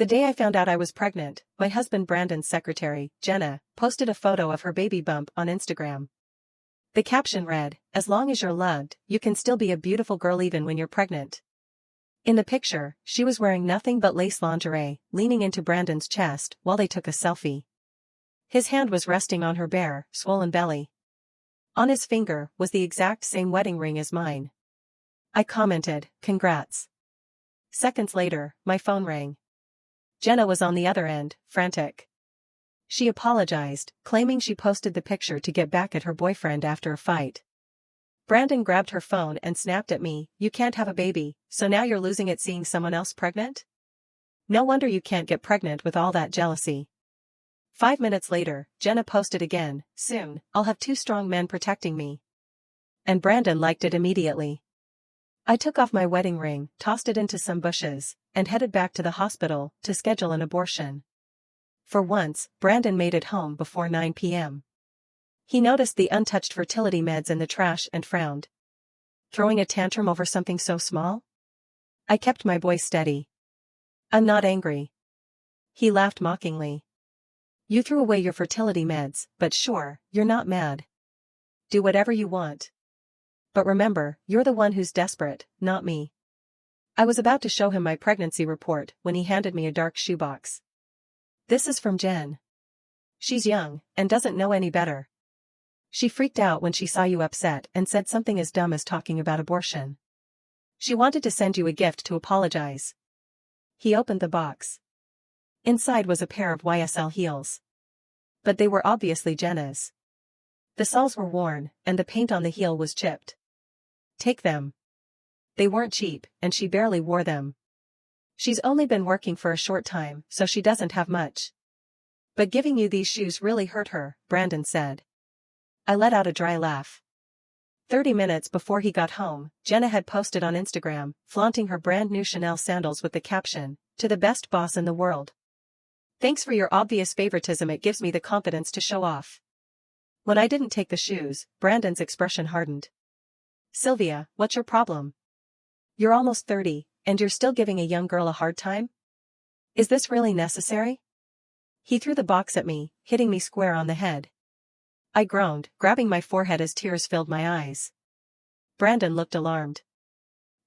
The day I found out I was pregnant, my husband Brandon's secretary, Jenna, posted a photo of her baby bump on Instagram. The caption read, "As long as you're loved, you can still be a beautiful girl even when you're pregnant." In the picture, she was wearing nothing but lace lingerie, leaning into Brandon's chest while they took a selfie. His hand was resting on her bare, swollen belly. On his finger was the exact same wedding ring as mine. I commented, "Congrats." Seconds later, my phone rang. Jenna was on the other end, frantic. She apologized, claiming she posted the picture to get back at her boyfriend after a fight. Brandon grabbed her phone and snapped at me, "You can't have a baby, so now you're losing it seeing someone else pregnant? No wonder you can't get pregnant with all that jealousy." 5 minutes later, Jenna posted again, "Soon, I'll have 2 strong men protecting me." And Brandon liked it immediately. I took off my wedding ring, tossed it into some bushes, and headed back to the hospital to schedule an abortion. For once, Brandon made it home before 9 p.m. He noticed the untouched fertility meds in the trash and frowned. Throwing a tantrum over something so small? I kept my voice steady. "I'm not angry." He laughed mockingly. "You threw away your fertility meds, but sure, you're not mad. Do whatever you want. But remember, you're the one who's desperate, not me." I was about to show him my pregnancy report when he handed me a dark shoebox. "This is from Jen. She's young, and doesn't know any better. She freaked out when she saw you upset and said something as dumb as talking about abortion. She wanted to send you a gift to apologize." He opened the box. Inside was a pair of YSL heels. But they were obviously Jenna's. The soles were worn, and the paint on the heel was chipped. "Take them. They weren't cheap, and she barely wore them. She's only been working for a short time, so she doesn't have much. But giving you these shoes really hurt her," Brandon said. I let out a dry laugh. 30 minutes before he got home, Jenna had posted on Instagram, flaunting her brand new Chanel sandals with the caption, "To the best boss in the world. Thanks for your obvious favoritism, it gives me the confidence to show off." When I didn't take the shoes, Brandon's expression hardened. "Sylvia, what's your problem? You're almost 30, and you're still giving a young girl a hard time? Is this really necessary?" He threw the box at me, hitting me square on the head. I groaned, grabbing my forehead as tears filled my eyes. Brandon looked alarmed.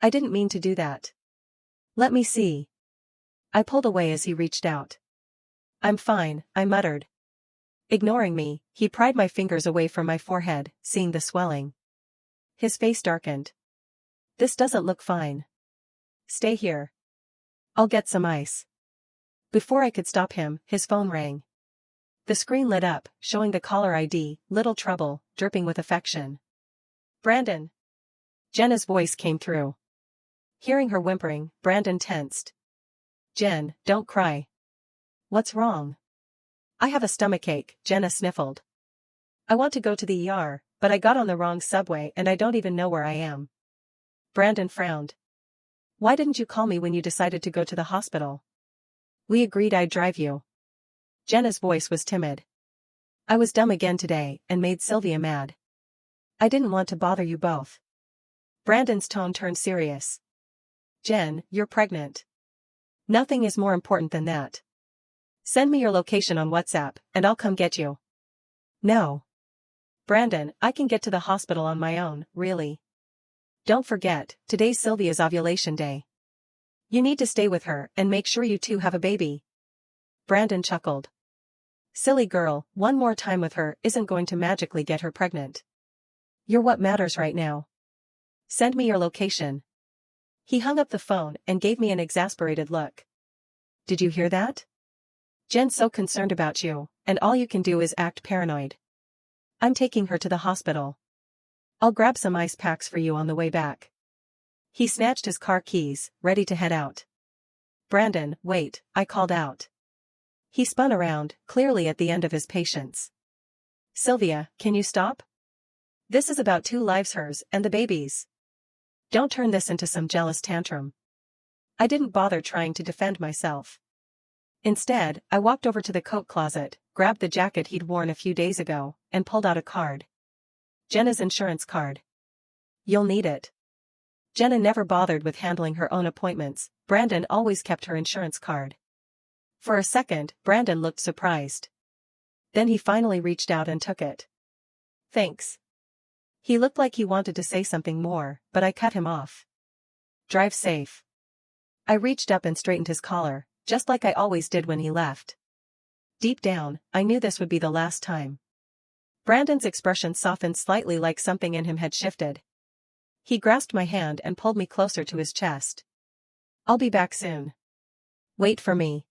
"I didn't mean to do that." "Let me see." I pulled away as he reached out. "I'm fine," I muttered. Ignoring me, he pried my fingers away from my forehead, seeing the swelling. His face darkened. "This doesn't look fine. Stay here. I'll get some ice." Before I could stop him, his phone rang. The screen lit up, showing the caller ID, "Little Trouble," dripping with affection. "Brandon." Jenna's voice came through. Hearing her whimpering, Brandon tensed. "Jen, don't cry." "What's wrong?" "I have a stomachache," Jenna sniffled. "I want to go to the ER, but I got on the wrong subway and I don't even know where I am." Brandon frowned. "Why didn't you call me when you decided to go to the hospital?" "We agreed I'd drive you." Jenna's voice was timid. "I was dumb again today and made Sylvia mad. I didn't want to bother you both." Brandon's tone turned serious. "Jen, you're pregnant. Nothing is more important than that. Send me your location on WhatsApp, and I'll come get you." "No. Brandon, I can get to the hospital on my own, really. Don't forget, today's Sylvia's ovulation day. You need to stay with her and make sure you two have a baby." Brandon chuckled. "Silly girl, one more time with her isn't going to magically get her pregnant. You're what matters right now. Send me your location." He hung up the phone and gave me an exasperated look. "Did you hear that? Jen's so concerned about you, and all you can do is act paranoid. I'm taking her to the hospital. I'll grab some ice packs for you on the way back." He snatched his car keys, ready to head out. "Brandon, wait," I called out. He spun around, clearly at the end of his patience. "Sylvia, can you stop? This is about 2 lives, hers and the baby's. Don't turn this into some jealous tantrum." I didn't bother trying to defend myself. Instead, I walked over to the coat closet, grabbed the jacket he'd worn a few days ago, and pulled out a card. Jenna's insurance card. "You'll need it." Jenna never bothered with handling her own appointments, Brandon always kept her insurance card. For a second, Brandon looked surprised. Then he finally reached out and took it. Thanks. He looked like he wanted to say something more, but I cut him off. Drive safe. I reached up and straightened his collar, just like I always did when he left. Deep down, I knew this would be the last time. Brandon's expression softened slightly, like something in him had shifted. He grasped my hand and pulled me closer to his chest. I'll be back soon. Wait for me.